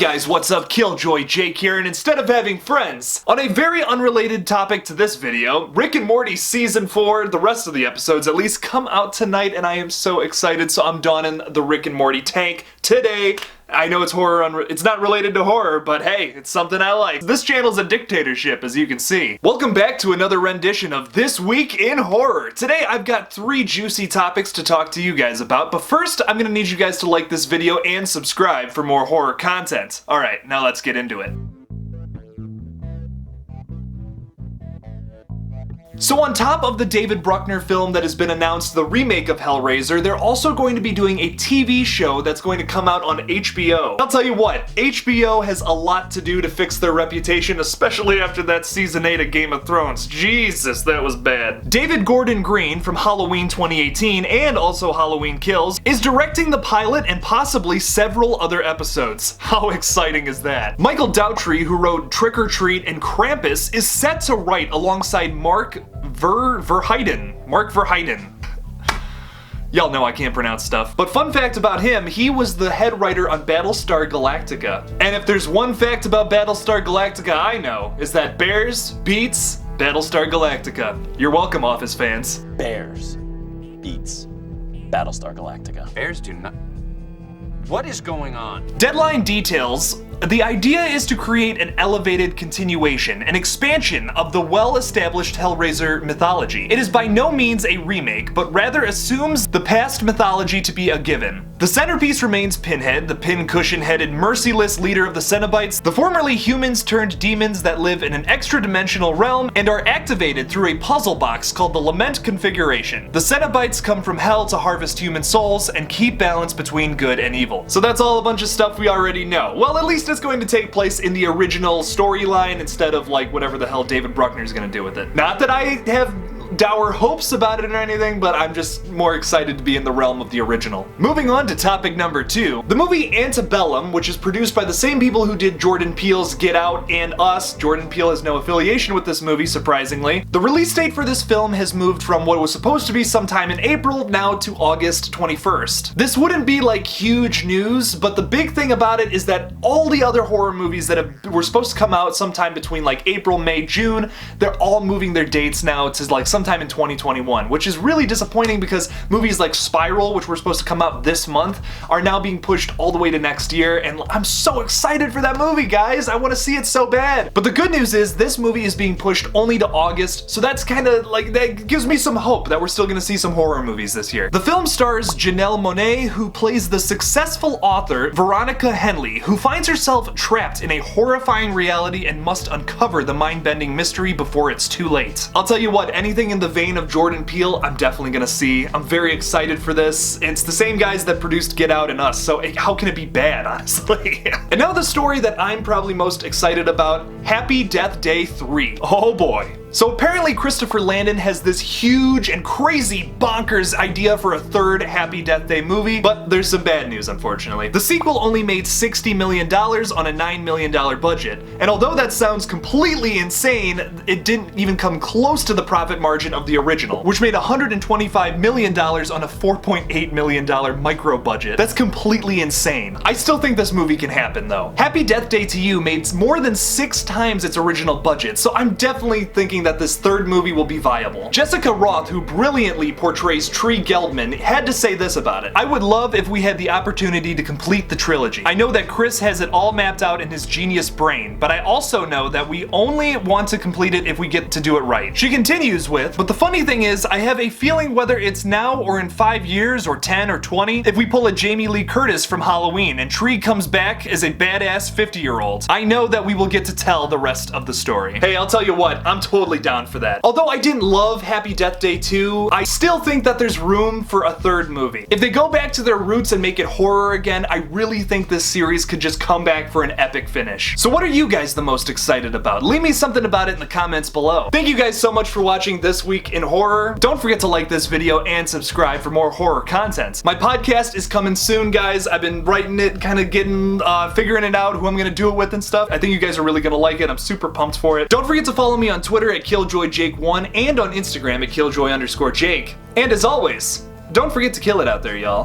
guys, what's up? Killjoy Jake here, and instead of having friends, on a very unrelated topic to this video, Rick and Morty Season 4, the rest of the episodes at least, come out tonight, and I am so excited, so I'm donning the Rick and Morty tank today. I know it's horror, it's not related to horror, but hey, it's something I like. This channel's a dictatorship, as you can see. Welcome back to another rendition of This Week in Horror. Today, I've got 3 juicy topics to talk to you guys about, but first, I'm gonna need you guys to like this video and subscribe for more horror content. Alright, now let's get into it. So on top of the David Bruckner film that has been announced, the remake of Hellraiser, they're also going to be doing a TV show that's going to come out on HBO. I'll tell you what, HBO has a lot to do to fix their reputation, especially after that season 8 of Game of Thrones. Jesus, that was bad. David Gordon Green from Halloween 2018 and also Halloween Kills is directing the pilot and possibly several other episodes. How exciting is that? Michael Daughtry, who wrote Trick or Treat and Krampus, is set to write alongside Mark Verheiden. Y'all know I can't pronounce stuff. But fun fact about him, he was the head writer on Battlestar Galactica. And if there's one fact about Battlestar Galactica I know, is that Bears beats Battlestar Galactica. You're welcome, Office fans. Bears beats Battlestar Galactica. Bears do not... What is going on? Deadline details. The idea is to create an elevated continuation, an expansion of the well-established Hellraiser mythology. It is by no means a remake, but rather assumes the past mythology to be a given. The centerpiece remains Pinhead, the pincushion-headed, merciless leader of the Cenobites, the formerly humans turned demons that live in an extra-dimensional realm and are activated through a puzzle box called the Lament Configuration. The Cenobites come from hell to harvest human souls and keep balance between good and evil. So that's all a bunch of stuff we already know. Well, at least it's going to take place in the original storyline instead of like whatever the hell David Bruckner's gonna do with it. Not that I have dour hopes about it or anything, but I'm just more excited to be in the realm of the original. Moving on to topic number 2. The movie Antebellum, which is produced by the same people who did Jordan Peele's Get Out and Us. Jordan Peele has no affiliation with this movie, surprisingly. The release date for this film has moved from what was supposed to be sometime in April now to August 21st. This wouldn't be like huge news, but the big thing about it is that all the other horror movies that were supposed to come out sometime between like April, May, June, they're all moving their dates now to like sometime in 2021, which is really disappointing because movies like Spiral, which were supposed to come out this month, are now being pushed all the way to next year, and I'm so excited for that movie, guys! I want to see it so bad! But the good news is, this movie is being pushed only to August, so that's kind of like, that gives me some hope that we're still gonna see some horror movies this year. The film stars Janelle Monáe, who plays the successful author Veronica Henley, who finds herself trapped in a horrifying reality and must uncover the mind-bending mystery before it's too late. I'll tell you what, anything in the vein of Jordan Peele, I'm definitely gonna see. I'm very excited for this. It's the same guys that produced Get Out and Us, so how can it be bad, honestly? And now the story that I'm probably most excited about, Happy Death Day 3. Oh boy. So apparently Christopher Landon has this huge and crazy bonkers idea for a third Happy Death Day movie, but there's some bad news, unfortunately. The sequel only made $60 million on a $9 million budget, and although that sounds completely insane, it didn't even come close to the profit margin of the original, which made $125 million on a $4.8 million micro budget. That's completely insane. I still think this movie can happen, though. Happy Death Day to You made more than 6 times its original budget, so I'm definitely thinking that this third movie will be viable. Jessica Roth, who brilliantly portrays Tree Gelbman, had to say this about it: "I would love if we had the opportunity to complete the trilogy. I know that Chris has it all mapped out in his genius brain, but I also know that we only want to complete it if we get to do it right." She continues with, "But the funny thing is, I have a feeling whether it's now or in 5 years or 10 or 20, if we pull a Jamie Lee Curtis from Halloween and Tree comes back as a badass 50-year-old, I know that we will get to tell the rest of the story." Hey, I'll tell you what, I'm totally down for that. Although I didn't love Happy Death Day 2, I still think that there's room for a third movie. If they go back to their roots and make it horror again, I really think this series could just come back for an epic finish. So what are you guys the most excited about? Leave me something about it in the comments below. Thank you guys so much for watching This Week in Horror. Don't forget to like this video and subscribe for more horror content. My podcast is coming soon, guys. I've been writing it, kind of getting, figuring it out, who I'm gonna do it with and stuff. I think you guys are really gonna like it. I'm super pumped for it. Don't forget to follow me on Twitter at KilljoyJake1 and on Instagram at Killjoy_Jake. And as always, don't forget to kill it out there, y'all.